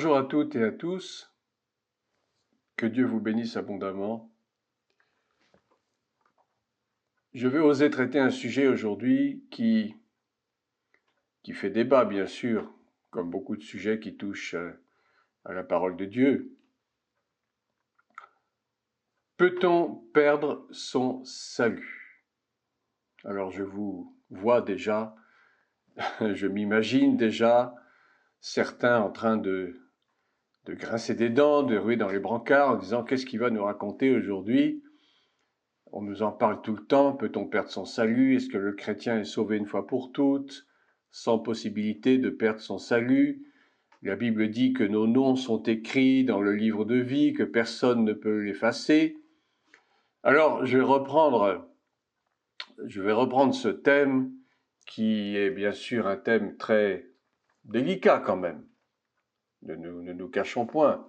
Bonjour à toutes et à tous, que Dieu vous bénisse abondamment. Je vais oser traiter un sujet aujourd'hui qui fait débat, bien sûr, comme beaucoup de sujets qui touchent à la parole de Dieu. Peut-on perdre son salut? Alors je vous vois déjà, je m'imagine déjà certains en train de grincer des dents, de ruer dans les brancards en disant qu'est-ce qu'il va nous raconter aujourd'hui? On nous en parle tout le temps, peut-on perdre son salut? Est-ce que le chrétien est sauvé une fois pour toutes, sans possibilité de perdre son salut? La Bible dit que nos noms sont écrits dans le livre de vie, que personne ne peut l'effacer. Alors, je vais reprendre ce thème qui est bien sûr un thème très délicat quand même. Ne nous cachons point.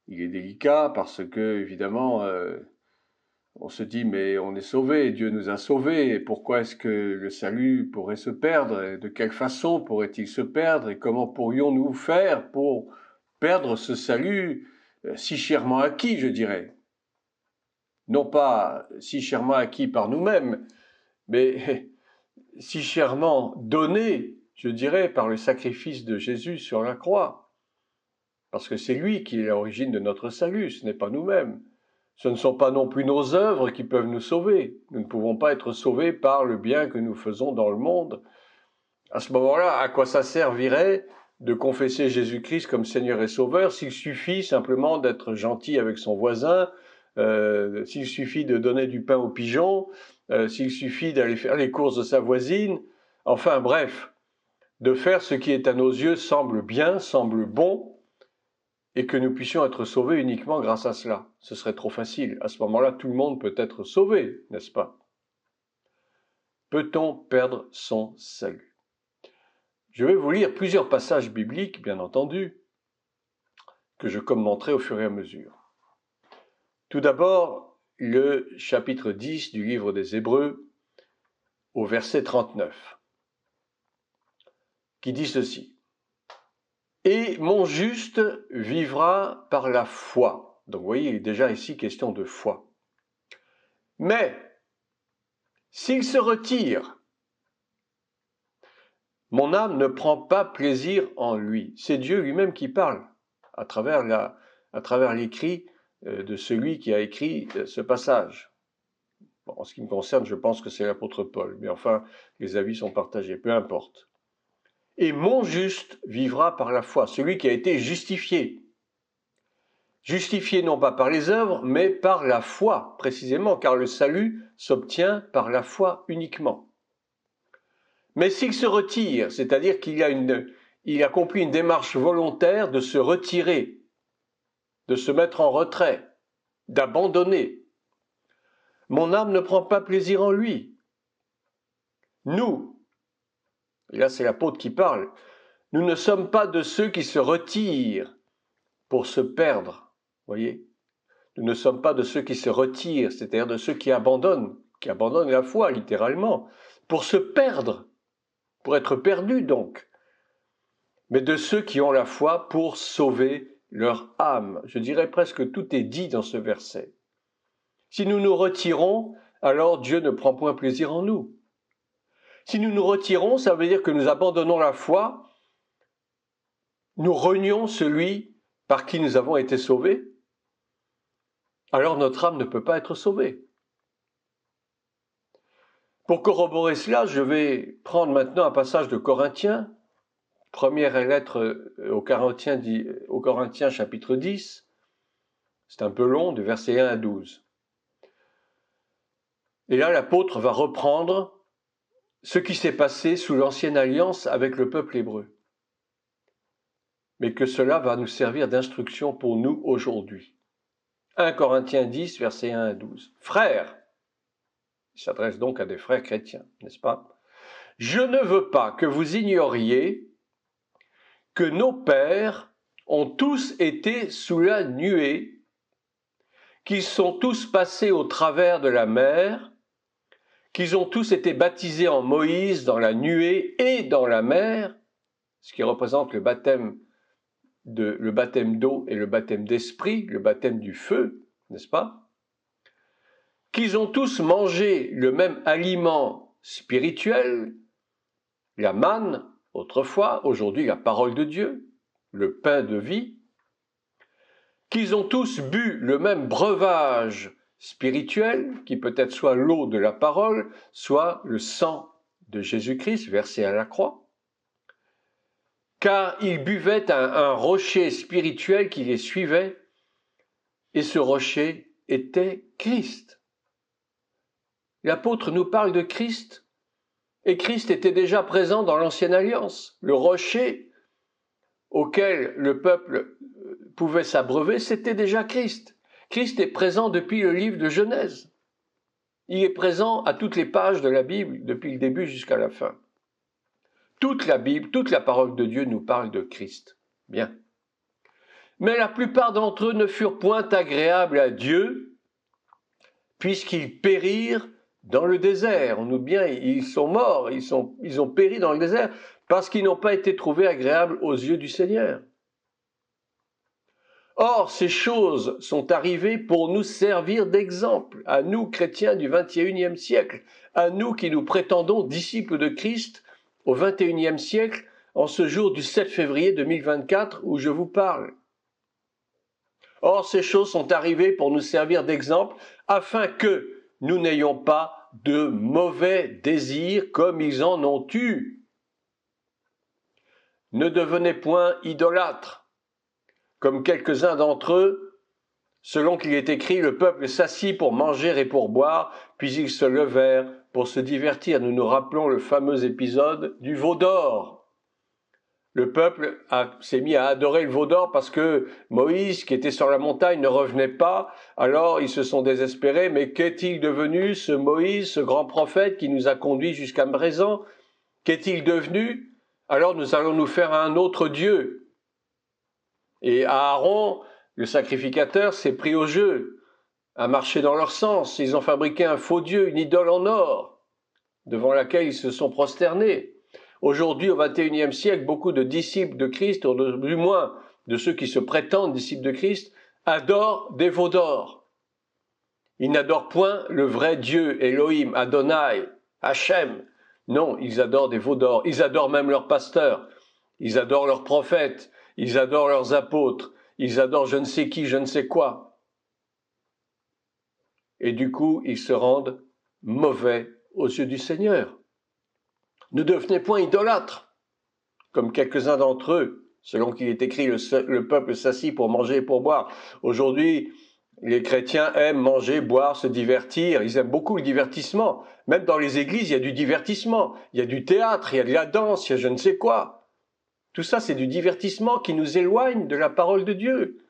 Il est délicat parce que, évidemment, on se dit, mais on est sauvé, Dieu nous a sauvés, et pourquoi est-ce que le salut pourrait se perdre? Et de quelle façon pourrait-il se perdre? Et comment pourrions-nous faire pour perdre ce salut si chèrement acquis, je dirais? Non pas si chèrement acquis par nous-mêmes, mais si chèrement donné, je dirais, par le sacrifice de Jésus sur la croix. Parce que c'est lui qui est l'origine de notre salut, ce n'est pas nous-mêmes. Ce ne sont pas non plus nos œuvres qui peuvent nous sauver. Nous ne pouvons pas être sauvés par le bien que nous faisons dans le monde. À ce moment-là, à quoi ça servirait de confesser Jésus-Christ comme Seigneur et Sauveur s'il suffit simplement d'être gentil avec son voisin, s'il suffit de donner du pain aux pigeons, s'il suffit d'aller faire les courses de sa voisine, enfin bref, de faire ce qui est à nos yeux semble bien, semble bon, et que nous puissions être sauvés uniquement grâce à cela. Ce serait trop facile. À ce moment-là, tout le monde peut être sauvé, n'est-ce pas? Peut-on perdre son salut? Je vais vous lire plusieurs passages bibliques, bien entendu, que je commenterai au fur et à mesure. Tout d'abord, le chapitre 10 du livre des Hébreux, au verset 39, qui dit ceci. « Et mon juste vivra par la foi. » Donc vous voyez, il est déjà ici question de foi. « Mais s'il se retire, mon âme ne prend pas plaisir en lui. » C'est Dieu lui-même qui parle à travers l'écrit de celui qui a écrit ce passage. Bon, en ce qui me concerne, je pense que c'est l'apôtre Paul, mais enfin, les avis sont partagés, peu importe. « Et mon juste vivra par la foi. » Celui qui a été justifié. Justifié non pas par les œuvres, mais par la foi, précisément, car le salut s'obtient par la foi uniquement. Mais s'il se retire, c'est-à-dire qu'il accomplit une démarche volontaire de se retirer, de se mettre en retrait, d'abandonner, mon âme ne prend pas plaisir en lui. Nous, et là c'est l'apôtre qui parle, nous ne sommes pas de ceux qui se retirent pour se perdre, voyez. Nous ne sommes pas de ceux qui se retirent, c'est-à-dire de ceux qui abandonnent la foi, littéralement, pour se perdre, pour être perdus donc, mais de ceux qui ont la foi pour sauver leur âme. Je dirais presque tout est dit dans ce verset. Si nous nous retirons, alors Dieu ne prend point plaisir en nous. Si nous nous retirons, ça veut dire que nous abandonnons la foi, nous renions celui par qui nous avons été sauvés, alors notre âme ne peut pas être sauvée. Pour corroborer cela, je vais prendre maintenant un passage de Corinthiens, première lettre aux Corinthiens chapitre 10, c'est un peu long, du verset 1 à 12. Et là, l'apôtre va reprendre ce qui s'est passé sous l'ancienne alliance avec le peuple hébreu. Mais que cela va nous servir d'instruction pour nous aujourd'hui. 1 Corinthiens 10, versets 1 à 12. « Frères », il s'adresse donc à des frères chrétiens, n'est-ce pas? « Je ne veux pas que vous ignoriez que nos pères ont tous été sous la nuée, qu'ils sont tous passés au travers de la mer, qu'ils ont tous été baptisés en Moïse dans la nuée et dans la mer, ce qui représente le baptême le baptême d'eau et le baptême d'esprit, le baptême du feu, n'est-ce pas? Qu'ils ont tous mangé le même aliment spirituel, la manne, autrefois, aujourd'hui la parole de Dieu, le pain de vie, qu'ils ont tous bu le même breuvage spirituel, qui peut-être soit l'eau de la parole, soit le sang de Jésus-Christ versé à la croix, car ils buvaient un rocher spirituel qui les suivait, et ce rocher était Christ. L'apôtre nous parle de Christ, et Christ était déjà présent dans l'Ancienne Alliance. Le rocher auquel le peuple pouvait s'abreuver, c'était déjà Christ. Christ est présent depuis le livre de Genèse. Il est présent à toutes les pages de la Bible, depuis le début jusqu'à la fin. Toute la Bible, toute la parole de Dieu nous parle de Christ. Bien. Mais la plupart d'entre eux ne furent point agréables à Dieu, puisqu'ils périrent dans le désert. On nous dit bien, ils sont morts, ils ont péri dans le désert, parce qu'ils n'ont pas été trouvés agréables aux yeux du Seigneur. Or, ces choses sont arrivées pour nous servir d'exemple, à nous, chrétiens du XXIe siècle, à nous qui nous prétendons disciples de Christ au XXIe siècle, en ce jour du 7 février 2024 où je vous parle. Or, ces choses sont arrivées pour nous servir d'exemple, afin que nous n'ayons pas de mauvais désirs comme ils en ont eu. Ne devenez point idolâtres, comme quelques-uns d'entre eux, selon qu'il est écrit, le peuple s'assit pour manger et pour boire, puis ils se levèrent pour se divertir. Nous nous rappelons le fameux épisode du veau d'or. Le peuple s'est mis à adorer le veau d'or parce que Moïse, qui était sur la montagne, ne revenait pas. Alors ils se sont désespérés. Mais qu'est-il devenu, ce Moïse, ce grand prophète qui nous a conduits jusqu'à présent? Qu'est-il devenu? Alors nous allons nous faire un autre Dieu. Et Aaron, le sacrificateur, s'est pris au jeu, a marché dans leur sens. Ils ont fabriqué un faux Dieu, une idole en or, devant laquelle ils se sont prosternés. Aujourd'hui, au XXIe siècle, beaucoup de disciples de Christ, ou du moins de ceux qui se prétendent disciples de Christ, adorent des veaux d'or. Ils n'adorent point le vrai Dieu, Elohim, Adonai, Hachem. Non, ils adorent des veaux d'or. Ils adorent même leurs pasteurs. Ils adorent leurs prophètes. Ils adorent leurs apôtres. Ils adorent je ne sais qui, je ne sais quoi. Et du coup, ils se rendent mauvais aux yeux du Seigneur. Ne devenez point idolâtres, comme quelques-uns d'entre eux, selon qu'il est écrit, le peuple s'assit pour manger et pour boire. Aujourd'hui, les chrétiens aiment manger, boire, se divertir. Ils aiment beaucoup le divertissement. Même dans les églises, il y a du divertissement. Il y a du théâtre, il y a de la danse, il y a je ne sais quoi. Tout ça, c'est du divertissement qui nous éloigne de la parole de Dieu,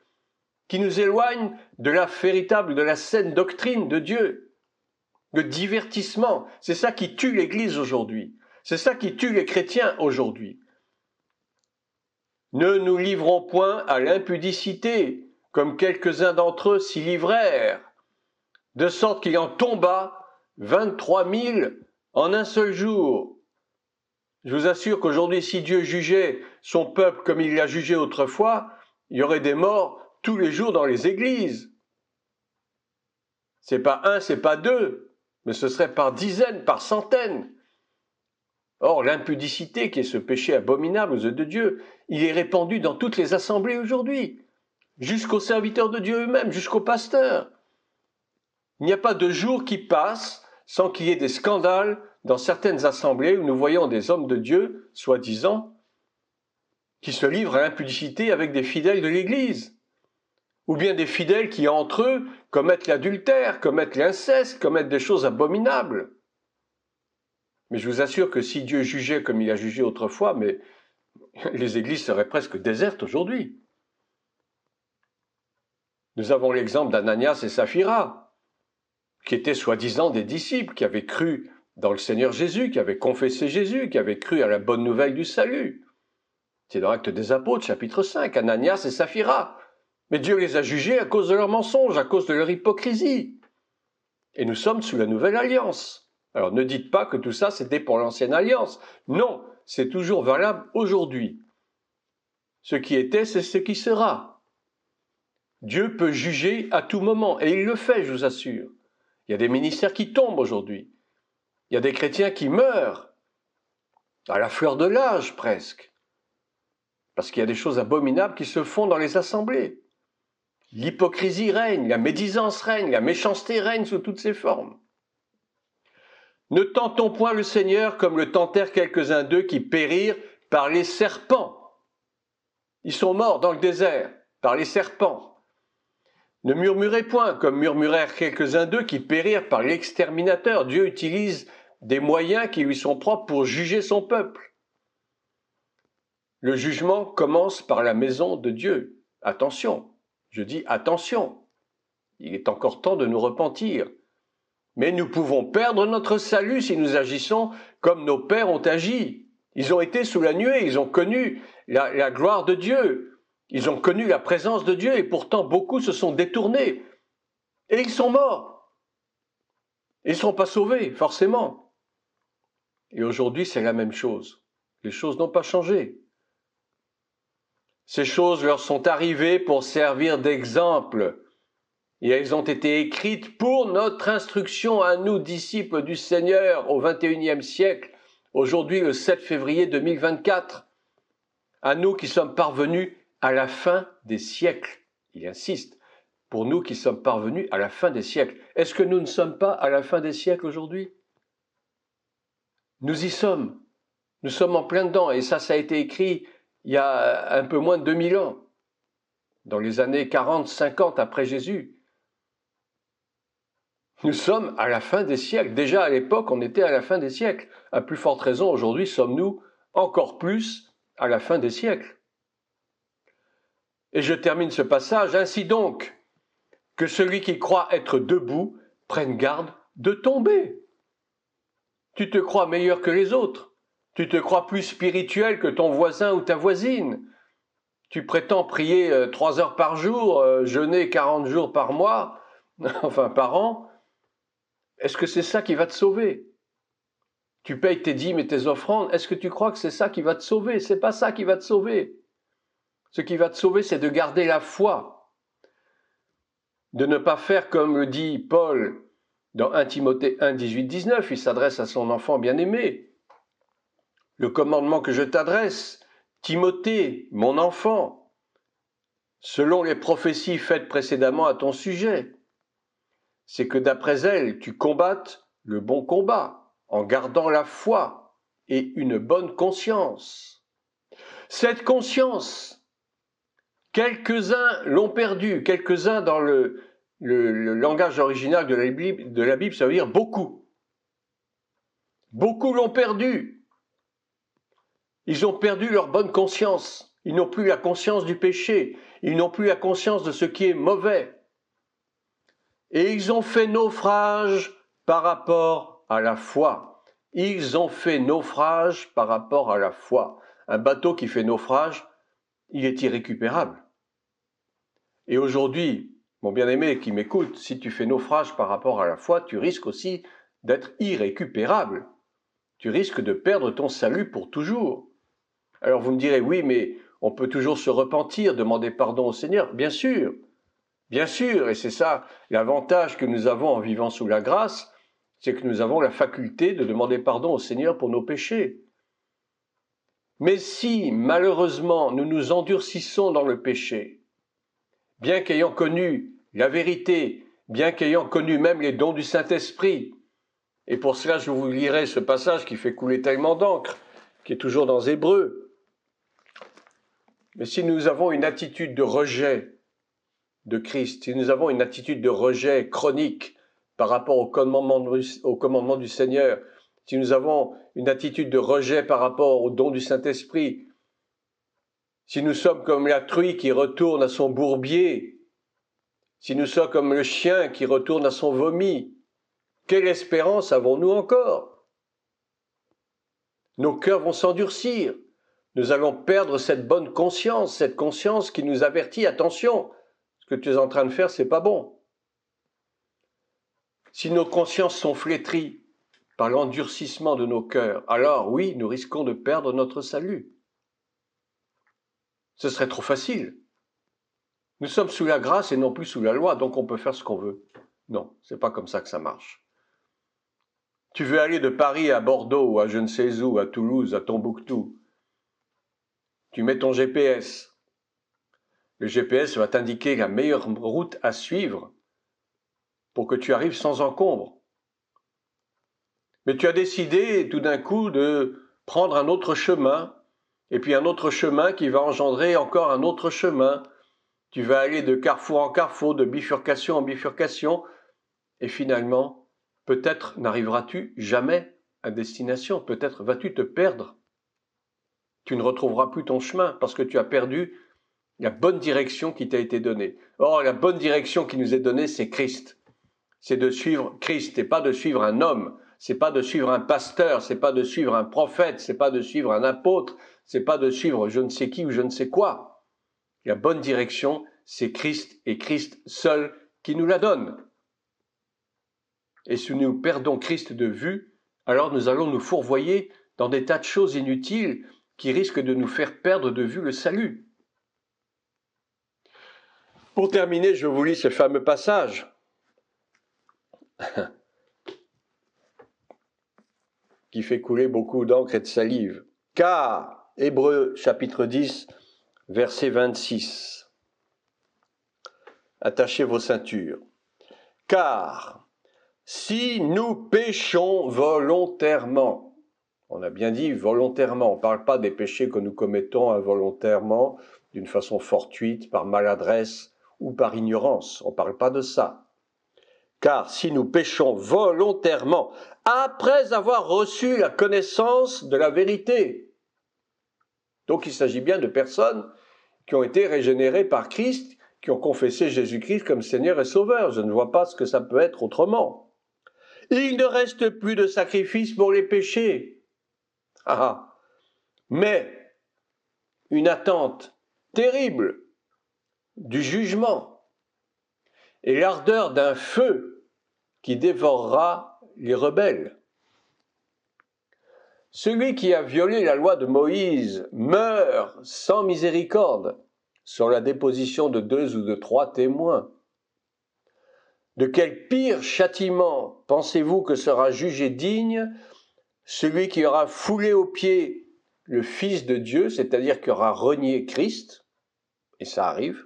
qui nous éloigne de la véritable, de la saine doctrine de Dieu. Le divertissement, c'est ça qui tue l'Église aujourd'hui. C'est ça qui tue les chrétiens aujourd'hui. Ne nous livrons point à l'impudicité, comme quelques-uns d'entre eux s'y livrèrent, de sorte qu'il en tomba 23 000 en un seul jour. Je vous assure qu'aujourd'hui, si Dieu jugeait son peuple comme il l'a jugé autrefois, il y aurait des morts tous les jours dans les églises. C'est pas un, c'est pas deux, mais ce serait par dizaines, par centaines. Or, l'impudicité, qui est ce péché abominable aux yeux de Dieu, il est répandu dans toutes les assemblées aujourd'hui, jusqu'aux serviteurs de Dieu eux-mêmes, jusqu'aux pasteurs. Il n'y a pas de jour qui passe sans qu'il y ait des scandales dans certaines assemblées où nous voyons des hommes de Dieu, soi-disant, qui se livrent à l'impudicité avec des fidèles de l'Église, ou bien des fidèles qui, entre eux, commettent l'adultère, commettent l'inceste, commettent des choses abominables. Mais je vous assure que si Dieu jugeait comme il a jugé autrefois, mais les églises seraient presque désertes aujourd'hui. Nous avons l'exemple d'Ananias et Saphira, qui étaient soi-disant des disciples, qui avaient cru dans le Seigneur Jésus, qui avaient confessé Jésus, qui avaient cru à la bonne nouvelle du salut. C'est dans l'Acte des Apôtres, chapitre 5, Ananias et Saphira. Mais Dieu les a jugés à cause de leurs mensonges, à cause de leur hypocrisie. Et nous sommes sous la nouvelle alliance. Alors ne dites pas que tout ça c'était pour l'ancienne alliance. Non, c'est toujours valable aujourd'hui. Ce qui était, c'est ce qui sera. Dieu peut juger à tout moment, et il le fait, je vous assure. Il y a des ministères qui tombent aujourd'hui. Il y a des chrétiens qui meurent, à la fleur de l'âge presque, parce qu'il y a des choses abominables qui se font dans les assemblées. L'hypocrisie règne, la médisance règne, la méchanceté règne sous toutes ses formes. Ne tentons point le Seigneur comme le tentèrent quelques-uns d'eux qui périrent par les serpents. Ils sont morts dans le désert par les serpents. Ne murmurez point comme murmurèrent quelques-uns d'eux qui périrent par l'exterminateur. Dieu utilise des moyens qui lui sont propres pour juger son peuple. Le jugement commence par la maison de Dieu. Attention, je dis attention. Il est encore temps de nous repentir. Mais nous pouvons perdre notre salut si nous agissons comme nos pères ont agi. Ils ont été sous la nuée, ils ont connu la gloire de Dieu, ils ont connu la présence de Dieu et pourtant beaucoup se sont détournés. Et ils sont morts. Ils ne seront pas sauvés, forcément. Et aujourd'hui, c'est la même chose. Les choses n'ont pas changé. Ces choses leur sont arrivées pour servir d'exemple. Et elles ont été écrites pour notre instruction à nous, disciples du Seigneur, au XXIe siècle, aujourd'hui le 7 février 2024, à nous qui sommes parvenus à la fin des siècles. Il insiste, pour nous qui sommes parvenus à la fin des siècles. Est-ce que nous ne sommes pas à la fin des siècles aujourd'hui? Nous y sommes. Nous sommes en plein dedans, et ça a été écrit il y a un peu moins de 2000 ans, dans les années 40-50 après Jésus. Nous sommes à la fin des siècles. Déjà à l'époque, on était à la fin des siècles. À plus forte raison, aujourd'hui, sommes-nous encore plus à la fin des siècles. Et je termine ce passage. Ainsi donc, que celui qui croit être debout prenne garde de tomber. Tu te crois meilleur que les autres. Tu te crois plus spirituel que ton voisin ou ta voisine. Tu prétends prier 3 heures par jour, jeûner 40 jours par mois, enfin par an. Est-ce que c'est ça qui va te sauver? Tu payes tes dîmes et tes offrandes, est-ce que tu crois que c'est ça qui va te sauver? C'est pas ça qui va te sauver. Ce qui va te sauver, c'est de garder la foi, de ne pas faire comme le dit Paul dans 1 Timothée 1, 18, 19, il s'adresse à son enfant bien-aimé. Le commandement que je t'adresse, Timothée, mon enfant, selon les prophéties faites précédemment à ton sujet, c'est que d'après elles, tu combattes le bon combat, en gardant la foi et une bonne conscience. Cette conscience, quelques-uns l'ont perdue, quelques-uns dans le langage original de la Bible, ça veut dire beaucoup. Beaucoup l'ont perdue. Ils ont perdu leur bonne conscience. Ils n'ont plus la conscience du péché. Ils n'ont plus la conscience de ce qui est mauvais. Et ils ont fait naufrage par rapport à la foi. Ils ont fait naufrage par rapport à la foi. Un bateau qui fait naufrage, il est irrécupérable. Et aujourd'hui, mon bien-aimé qui m'écoute, si tu fais naufrage par rapport à la foi, tu risques aussi d'être irrécupérable. Tu risques de perdre ton salut pour toujours. Alors vous me direz, oui, mais on peut toujours se repentir, demander pardon au Seigneur. Bien sûr, et c'est ça l'avantage que nous avons en vivant sous la grâce, c'est que nous avons la faculté de demander pardon au Seigneur pour nos péchés. Mais si, malheureusement, nous nous endurcissons dans le péché, bien qu'ayant connu la vérité, bien qu'ayant connu même les dons du Saint-Esprit, et pour cela je vous lirai ce passage qui fait couler tellement d'encre, qui est toujours dans Hébreux, mais si nous avons une attitude de rejet de Christ, si nous avons une attitude de rejet chronique par rapport au commandement du Seigneur, si nous avons une attitude de rejet par rapport au don du Saint-Esprit, si nous sommes comme la truie qui retourne à son bourbier, si nous sommes comme le chien qui retourne à son vomi, quelle espérance avons-nous encore? Nos cœurs vont s'endurcir. Nous allons perdre cette bonne conscience, cette conscience qui nous avertit, attention, ce que tu es en train de faire, c'est pas bon. Si nos consciences sont flétries par l'endurcissement de nos cœurs, alors oui, nous risquons de perdre notre salut. Ce serait trop facile. Nous sommes sous la grâce et non plus sous la loi, donc on peut faire ce qu'on veut. Non, c'est pas comme ça que ça marche. Tu veux aller de Paris à Bordeaux, ou à je ne sais où, à Toulouse, à Tombouctou. Tu mets ton GPS. Le GPS va t'indiquer la meilleure route à suivre pour que tu arrives sans encombre. Mais tu as décidé tout d'un coup de prendre un autre chemin, et puis un autre chemin qui va engendrer encore un autre chemin. Tu vas aller de carrefour en carrefour, de bifurcation en bifurcation, et finalement, peut-être n'arriveras-tu jamais à destination, peut-être vas-tu te perdre. Tu ne retrouveras plus ton chemin parce que tu as perdu la bonne direction qui t'a été donnée. Or, la bonne direction qui nous est donnée, c'est Christ. C'est de suivre Christ et pas de suivre un homme. C'est pas de suivre un pasteur, c'est pas de suivre un prophète, c'est pas de suivre un apôtre, c'est pas de suivre je ne sais qui ou je ne sais quoi. La bonne direction, c'est Christ et Christ seul qui nous la donne. Et si nous perdons Christ de vue, alors nous allons nous fourvoyer dans des tas de choses inutiles qui risquent de nous faire perdre de vue le salut. Pour terminer, je vous lis ce fameux passage qui fait couler beaucoup d'encre et de salive. Car, Hébreux chapitre 10, verset 26. Attachez vos ceintures. Car, si nous péchons volontairement, on a bien dit volontairement, on ne parle pas des péchés que nous commettons involontairement, d'une façon fortuite, par maladresse ou par ignorance, on ne parle pas de ça. Car si nous péchons volontairement, après avoir reçu la connaissance de la vérité, donc il s'agit bien de personnes qui ont été régénérées par Christ, qui ont confessé Jésus-Christ comme Seigneur et Sauveur. Je ne vois pas ce que ça peut être autrement. Il ne reste plus de sacrifice pour les péchés. Mais une attente terrible du jugement et l'ardeur d'un feu qui dévorera les rebelles. Celui qui a violé la loi de Moïse meurt sans miséricorde sur la déposition de 2 ou de 3 témoins. De quel pire châtiment pensez-vous que sera jugé digne celui qui aura foulé aux pieds le Fils de Dieu, c'est-à-dire qui aura renié Christ, et ça arrive,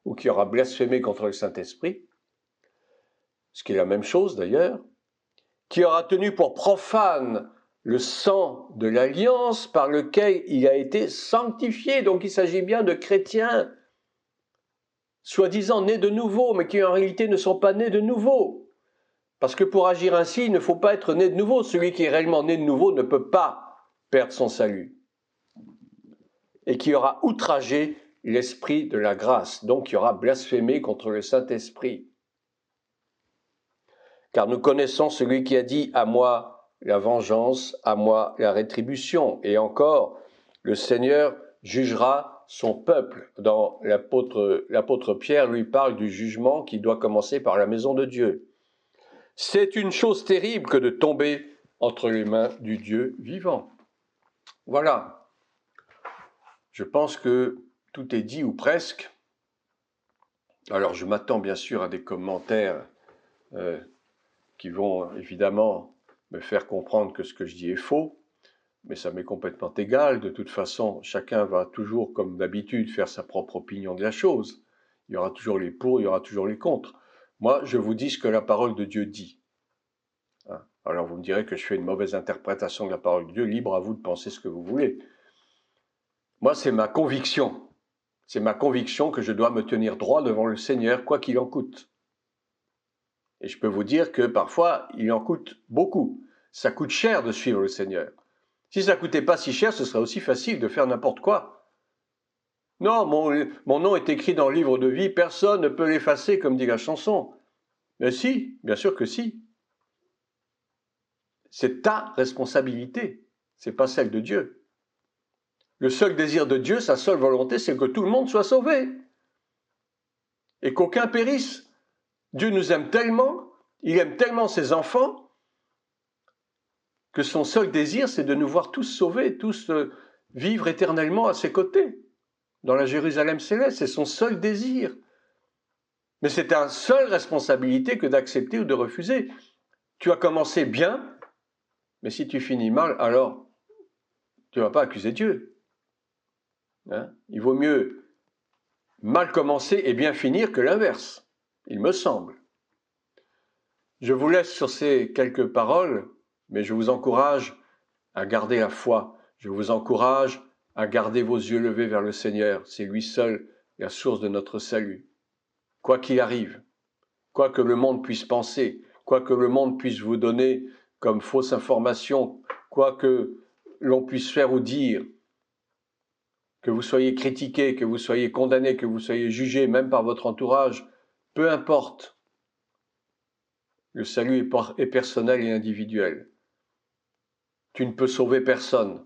ou qui aura blasphémé contre le Saint-Esprit, ce qui est la même chose d'ailleurs, qui aura tenu pour profane le sang de l'alliance par lequel il a été sanctifié. Donc il s'agit bien de chrétiens, soi-disant nés de nouveau, mais qui en réalité ne sont pas nés de nouveau. Parce que pour agir ainsi, il ne faut pas être né de nouveau. Celui qui est réellement né de nouveau ne peut pas perdre son salut. Et qui aura outragé l'esprit de la grâce, donc qui aura blasphémé contre le Saint-Esprit. Car nous connaissons celui qui a dit « à moi la vengeance, à moi la rétribution ». Et encore, le Seigneur jugera son peuple. Dans l'apôtre Pierre lui parle du jugement qui doit commencer par la maison de Dieu. C'est une chose terrible que de tomber entre les mains du Dieu vivant. Voilà. Je pense que tout est dit ou presque. Alors je m'attends bien sûr à des commentaires qui vont évidemment me faire comprendre que ce que je dis est faux, mais ça m'est complètement égal. De toute façon, chacun va toujours, comme d'habitude, faire sa propre opinion de la chose. Il y aura toujours les pour, il y aura toujours les contre. Moi, je vous dis ce que la parole de Dieu dit. Alors vous me direz que je fais une mauvaise interprétation de la parole de Dieu, libre à vous de penser ce que vous voulez. Moi, c'est ma conviction. C'est ma conviction que je dois me tenir droit devant le Seigneur, quoi qu'il en coûte. Et je peux vous dire que parfois, il en coûte beaucoup. Ça coûte cher de suivre le Seigneur. Si ça ne coûtait pas si cher, ce serait aussi facile de faire n'importe quoi. Non, mon nom est écrit dans le livre de vie, personne ne peut l'effacer, comme dit la chanson. Mais si, bien sûr que si. C'est ta responsabilité, c'est pas celle de Dieu. Le seul désir de Dieu, sa seule volonté, c'est que tout le monde soit sauvé et qu'aucun périsse. Dieu nous aime tellement, il aime tellement ses enfants, que son seul désir, c'est de nous voir tous sauvés, tous vivre éternellement à ses côtés. dans la Jérusalem céleste, c'est son seul désir. Mais c'est ta seule responsabilité que d'accepter ou de refuser. Tu as commencé bien, mais si tu finis mal, alors tu ne vas pas accuser Dieu. Hein? Il vaut mieux mal commencer et bien finir que l'inverse, il me semble. Je vous laisse sur ces quelques paroles, mais je vous encourage à garder la foi. Je vous encourage à garder vos yeux levés vers le Seigneur. C'est lui seul la source de notre salut. Quoi qu'il arrive, quoi que le monde puisse penser, quoi que le monde puisse vous donner comme fausse information, quoi que l'on puisse faire ou dire, que vous soyez critiqué, que vous soyez condamné, que vous soyez jugé, même par votre entourage, peu importe. Le salut est personnel et individuel. Tu ne peux sauver personne,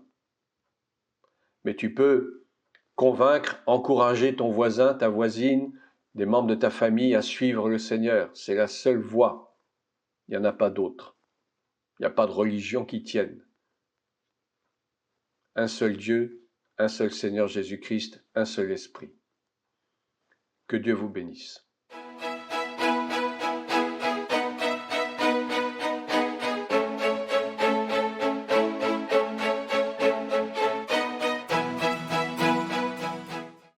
mais tu peux convaincre, encourager ton voisin, ta voisine, des membres de ta famille à suivre le Seigneur. C'est la seule voie. Il n'y en a pas d'autre. Il n'y a pas de religion qui tienne. Un seul Dieu, un seul Seigneur Jésus-Christ, un seul Esprit. Que Dieu vous bénisse.